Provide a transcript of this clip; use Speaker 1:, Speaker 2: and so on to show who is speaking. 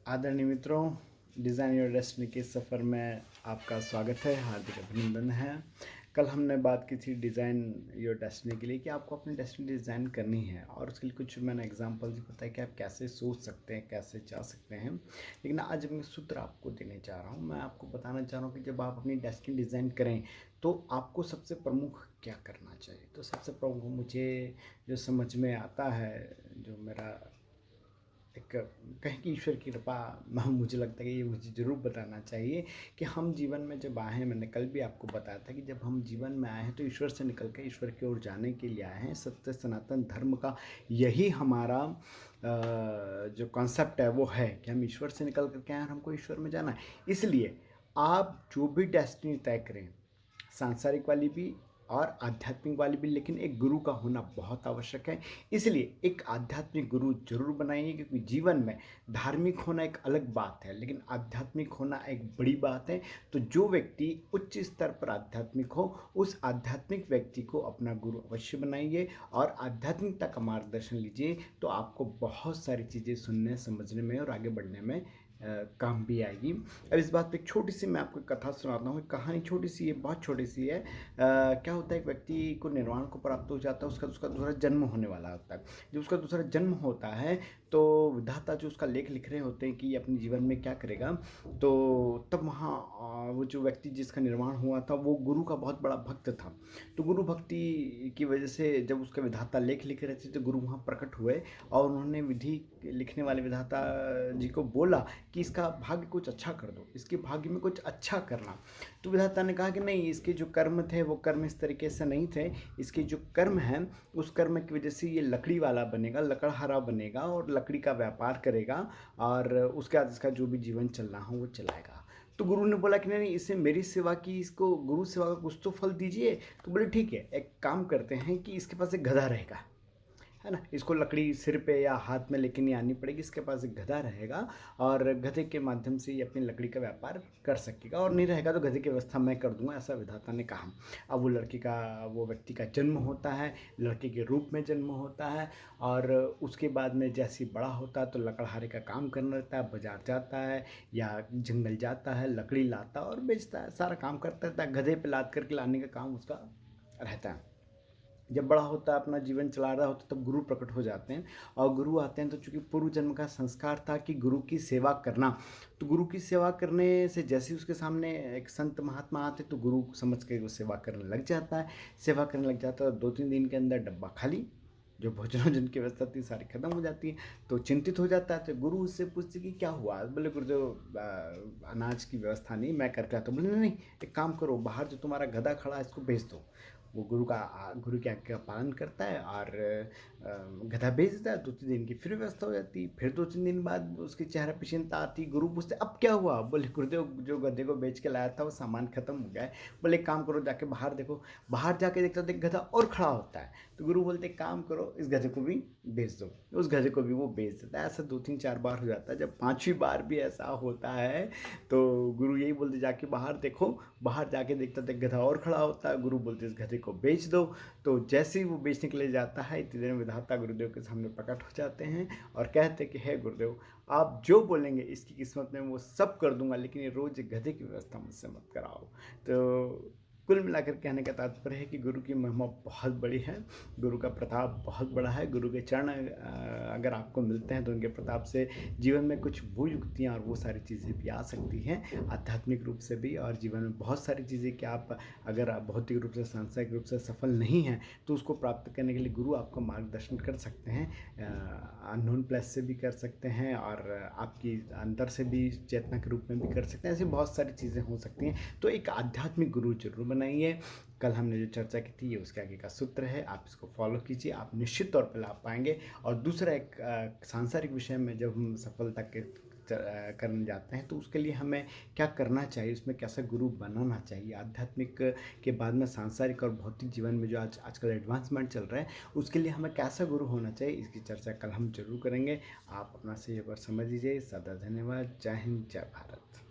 Speaker 1: आदरणीय मित्रों, design your destiny के सफ़र में आपका स्वागत है, हार्दिक अभिनंदन है। कल हमने बात की थी डिज़ाइन योर डेस्टिनी के लिए कि आपको अपनी डेस्टिनी डिज़ाइन करनी है और उसके लिए कुछ मैंने एग्जांपल्स बताया कि आप कैसे सोच सकते हैं, कैसे जा सकते हैं। लेकिन आज मैं सूत्र आपको देने जा रहा हूँ। मैं आपको बताना चाह रहा हूँ कि जब आप अपनी डेस्टिनी डिज़ाइन करें तो आपको सबसे प्रमुख क्या करना चाहिए। तो सबसे प्रमुख मुझे जो समझ में आता है, जो मेरा एक कहीं की ईश्वर की कृपा, मुझे लगता है कि ये मुझे ज़रूर बताना चाहिए कि हम जीवन में जब आए हैं, मैंने कल भी आपको बताया था कि जब हम जीवन में आए हैं तो ईश्वर से निकल कर ईश्वर की ओर जाने के लिए आए हैं। सत्य सनातन धर्म का यही हमारा जो कॉन्सेप्ट है वो है कि हम ईश्वर से निकल कर के आए हैं और हमको ईश्वर में जाना है। इसलिए आप जो भी डेस्टिनी तय करें, सांसारिक वाली भी और आध्यात्मिक वाली भी, लेकिन एक गुरु का होना बहुत आवश्यक है। इसलिए एक आध्यात्मिक गुरु जरूर बनाइए, क्योंकि जीवन में धार्मिक होना एक अलग बात है लेकिन आध्यात्मिक होना एक बड़ी बात है। तो जो व्यक्ति उच्च स्तर पर आध्यात्मिक हो, उस आध्यात्मिक व्यक्ति को अपना गुरु अवश्य बनाइए और आध्यात्मिकता का मार्गदर्शन लीजिए। तो आपको बहुत सारी चीज़ें सुनने, समझने में और आगे बढ़ने में काम भी आएगी। अब इस बात पे एक छोटी सी मैं आपको कथा सुनाता हूँ। एक कहानी छोटी सी है, बहुत छोटी सी है। क्या होता है, एक व्यक्ति को निर्वाण को प्राप्त हो जाता है, उसका उसका दूसरा जन्म होने वाला होता है। जब उसका दूसरा जन्म होता है तो विधाता जो उसका लेख लिख रहे होते हैं कि ये अपने जीवन में क्या करेगा, तो तब वहाँ वो जो व्यक्ति जिसका निर्माण हुआ था वो गुरु का बहुत बड़ा भक्त था। तो गुरु भक्ति की वजह से जब उसके विधाता लेख लिख रहे थे तो गुरु वहाँ प्रकट हुए और उन्होंने विधि लिखने वाले विधाता जी को बोला कि इसका भाग्य कुछ अच्छा कर दो, इसके भाग्य में कुछ अच्छा करना। तो विधाता ने कहा कि नहीं, इसके जो कर्म थे वो कर्म इस तरीके से नहीं थे। इसके जो कर्म हैं उस कर्म की वजह से ये लकड़ी वाला बनेगा, लकड़हारा बनेगा और लकड़ी का व्यापार करेगा और उसके बाद इसका जो भी जीवन चलना हो वो चलाएगा। तो गुरु ने बोला कि नहीं नहीं, इससे मेरी सेवा की, इसको गुरु सेवा का कुछ तो फल दीजिए। तो बोले ठीक है, एक काम करते हैं कि इसके पास एक गधा रहेगा, है ना, इसको लकड़ी सिर पे या हाथ में लेके नहीं आनी पड़ेगी। इसके पास एक गधा रहेगा और गधे के माध्यम से ये अपनी लकड़ी का व्यापार कर सकेगा, और नहीं रहेगा तो गधे की व्यवस्था मैं कर दूंगा, ऐसा विधाता ने कहा। अब वो लड़की का, वो व्यक्ति का जन्म होता है, लड़के के रूप में जन्म होता है और उसके बाद में जैसे ही बड़ा होता है तो लकड़हारे का काम करने लगता है, बाजार जाता है या जंगल जाता है, लकड़ी लाता है और बेचता है, सारा काम करता रहता है। गधे पे लाद करके लाने का काम उसका रहता है। जब बड़ा होता है, अपना जीवन चला रहा होता है, तब गुरु प्रकट हो जाते हैं। और गुरु आते हैं तो चूंकि पूर्व जन्म का संस्कार था कि गुरु की सेवा करना, तो गुरु की सेवा करने से जैसे ही उसके सामने एक संत महात्मा आते तो गुरु समझ के वो सेवा करने लग जाता है। सेवा करने लग जाता है, 2-3 दिन के अंदर डब्बा खाली, जो भोजन की व्यवस्था थी सारी खत्म हो जाती है। तो चिंतित हो जाता है, तो गुरु उससे पूछते कि क्या हुआ। बोले गुरुदेव, अनाज की व्यवस्था नहीं, मैं करके आता हूँ। बोले नहीं नहीं, एक काम करो, बाहर जो तुम्हारा गधा खड़ा है इसको भेज दो। वो गुरु की आज्ञा का पालन करता है और गधा भेज देता है। 2-3 दिन की फिर व्यवस्था हो जाती है। फिर 2-3 दिन बाद उसके चेहरे पे चिंता आती। गुरु पूछते अब क्या हुआ। बोले गुरुदेव, जो गधे को बेच के लाया था वो सामान खत्म हो गया है। बोले एक काम करो, जाके बाहर देखो। बाहर जाके देखता तो एक गधा और खड़ा होता है। तो गुरु बोलते एक काम करो, इस गधे को भी बेच दो। उस गधे को भी वो बेच देता है। ऐसा 2-3-4 बार हो जाता है। जब 5वीं बार भी ऐसा होता है तो गुरु यही बोलते जाके बाहर देखो। बाहर जाके देखता तो एक गधा और खड़ा होता है। गुरु बोलते इस गधे को बेच दो। तो जैसे ही वो बेचने के लिए जाता है, इतनी देर में विधाता गुरुदेव के सामने प्रकट हो जाते हैं और कहते कि हे गुरुदेव, आप जो बोलेंगे इसकी किस्मत में वो सब कर दूंगा, लेकिन ये रोज गधे की व्यवस्था मुझसे मत कराओ। तो कुल मिलाकर कहने का तात्पर्य है कि गुरु की महिमा बहुत बड़ी है, गुरु का प्रताप बहुत बड़ा है। गुरु के चरण अगर आपको मिलते हैं तो उनके प्रताप से जीवन में कुछ वो युक्तियाँ और वो सारी चीज़ें भी आ सकती हैं, आध्यात्मिक रूप से भी, और जीवन में बहुत सारी चीज़ें कि आप अगर आप भौतिक रूप से, सांसारिक रूप से सफल नहीं हैं तो उसको प्राप्त करने के लिए गुरु आपका मार्गदर्शन कर सकते हैं। अननोन प्लेस से भी कर सकते हैं और आपकी अंतर से भी, चेतना के रूप में भी कर सकते हैं। ऐसी बहुत सारी चीज़ें हो सकती हैं। तो एक आध्यात्मिक गुरु जरूर बनाइए। कल हमने जो चर्चा की थी ये उसके आगे का सूत्र है, आप इसको फॉलो कीजिए, आप निश्चित तौर पर लाभ पाएंगे। और दूसरा, एक सांसारिक विषय में जब हम सफलता के करने जाते हैं तो उसके लिए हमें क्या करना चाहिए, उसमें कैसा गुरु बनाना चाहिए, आध्यात्मिक के बाद में सांसारिक और भौतिक जीवन में जो आजकल एडवांसमेंट चल रहा है उसके लिए हमें कैसा गुरु होना चाहिए, इसकी चर्चा कल हम जरूर करेंगे। आप अपना सहयोग और समझ लीजिए। सदा धन्यवाद। जय हिंद, जय भारत।